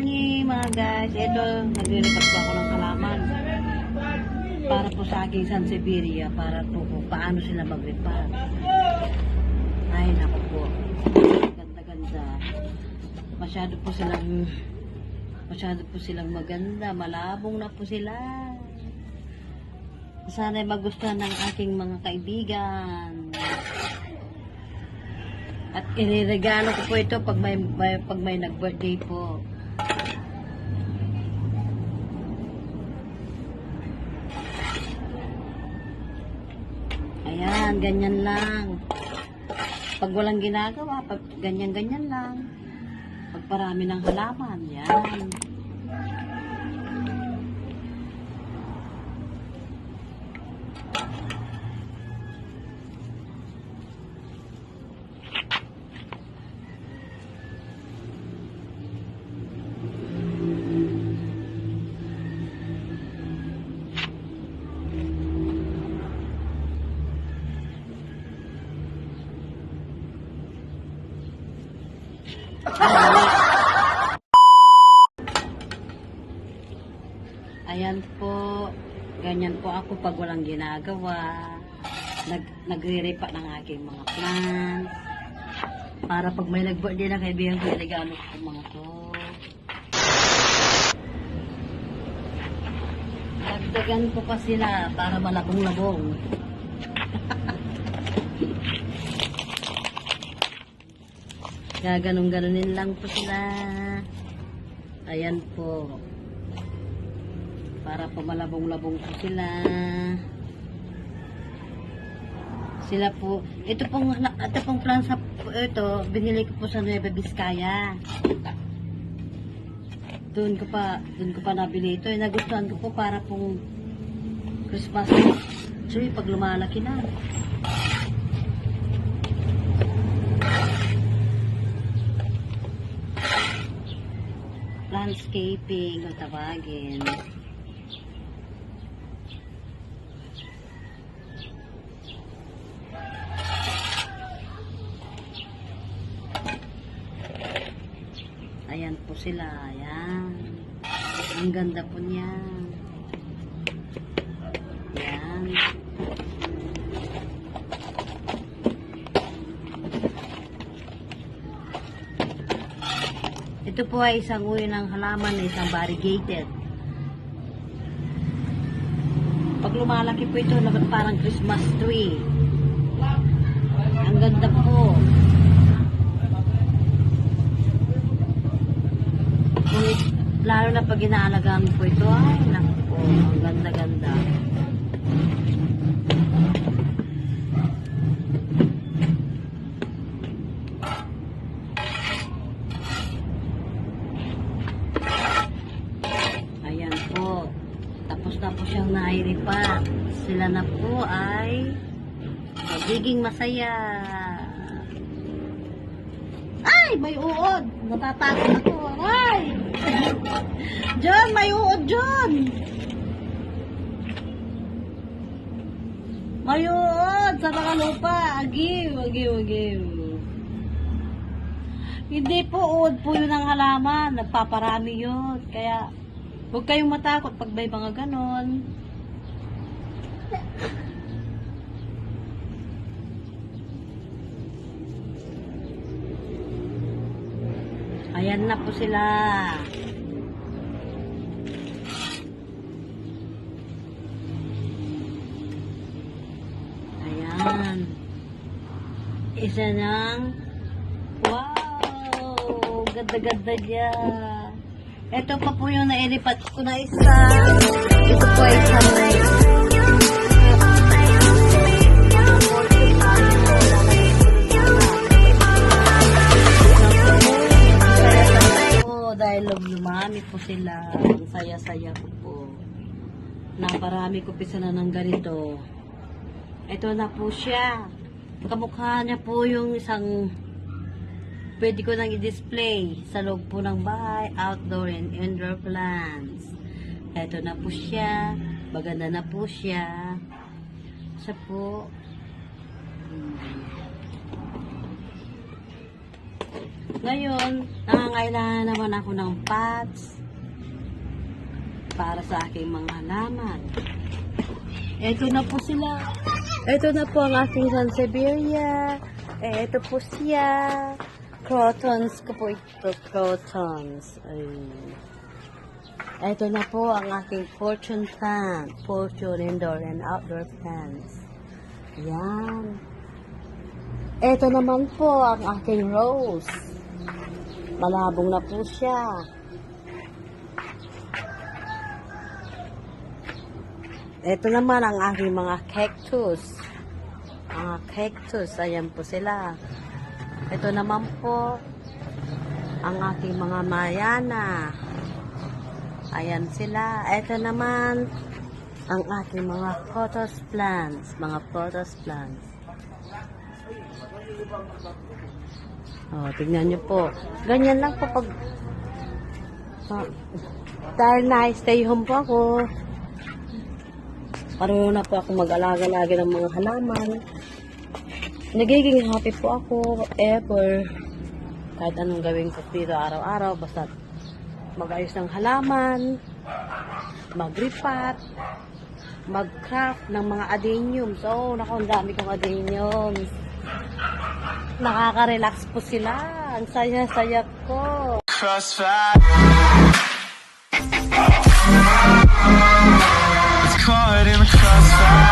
morning mga guys. Ito, nagre-repack po ako ng halaman. Para po sa aking Sansevieria, para po kung paano sila mag-repack. Ay, naku po. Ganda-ganda. Masyado po silang maganda. Malabong na po sila. Sana'y magustuhan ng aking mga kaibigan. At iniregalo ko po ito pag may nag-birthday po. Ayan, ganyan lang. Pag walang ginagawa, pag ganyan-ganyan lang. Pag parami ng halaman, yan. Ayan po, ganyan po ako pag walang ginagawa. Nagre-repack ng aking mga plants. Para pag may nag-birthday na kaibigan ko, regalo ko mga to. Dagdagan ko pa sila para malabong-labong. Gaganong-ganonin lang po sila. Ayan po. Para po malabong-labong po sila. Sila po, ito pong plants ito, binili ko po sa Nueva Vizcaya. Doon ko pa nabili ito. Nagustuhan ko po para pong Christmas tree pag lumalaki na. Landscaping kung tawagin. Ayan po sila. Ayan. Ang ganda po niya. Ayan. Ito po ay isang uri ng halaman na isang variegated. Pag lumalaki po ito, parang Christmas tree. Ang ganda po. Lalo na pag inaalagaan po ito, ay naku po, ang ganda-ganda. Ayan po. Tapos na po siyang nairipa. Sila na po ay magiging masaya. Ay! May uod! Natatakot ako. Ay! John! May uod, John! May uod! Sa nakalupa! Agiw! Hindi po uod po yun ang halaman. Nagpaparami yun. Kaya, huwag kayong matakot pag may mga ganon. Ayan na po sila. Ayan. Isa ng wow! Ganda-ganda niya. Ito pa po yung nailipat ko na isa. Ito po ay isang dahil lumami po sila. Ang saya-saya ko po. Naparami ko pisa na ng ganito. Ito na po siya. Kamukha niya po yung isang pwede ko nang i-display sa loob po ng bahay, outdoor and indoor plants. Ito na po siya. Maganda na po siya. Siya po. Ngayon, nangangailangan naman ako ng pots para sa aking mga halaman. Ito na po sila. Ito na po ang aking Sansevieria. Ito po siya. Crotons ko po ito. Crotons. Ito na po ang aking fortune plant. Fortune indoor and outdoor plants. Yan. Ito naman po ang aking rose. Malabong na po siya. Ito naman ang aking mga cactus. Mga cactus, ayan po sila. Ito naman po ang aking mga mayana. Ayan sila. Ito naman ang aking mga pothos plants. Mga pothos plants. Oh, tignan nyo po. Ganyan lang po pag dahil na-stay home po ako. Marunong na po ako mag-alaga-alaga ng mga halaman. Nagiging happy po ako ever. Kahit anong gawin ko dito araw-araw. Basta mag-ayos ng halaman, mag-repot, mag-craft ng mga adeniums. Oh, naku, ang dami kong adeniums. Nakaka-relax po sila. Ang saya-saya ko. Crossfire. It's caught in the crossfire.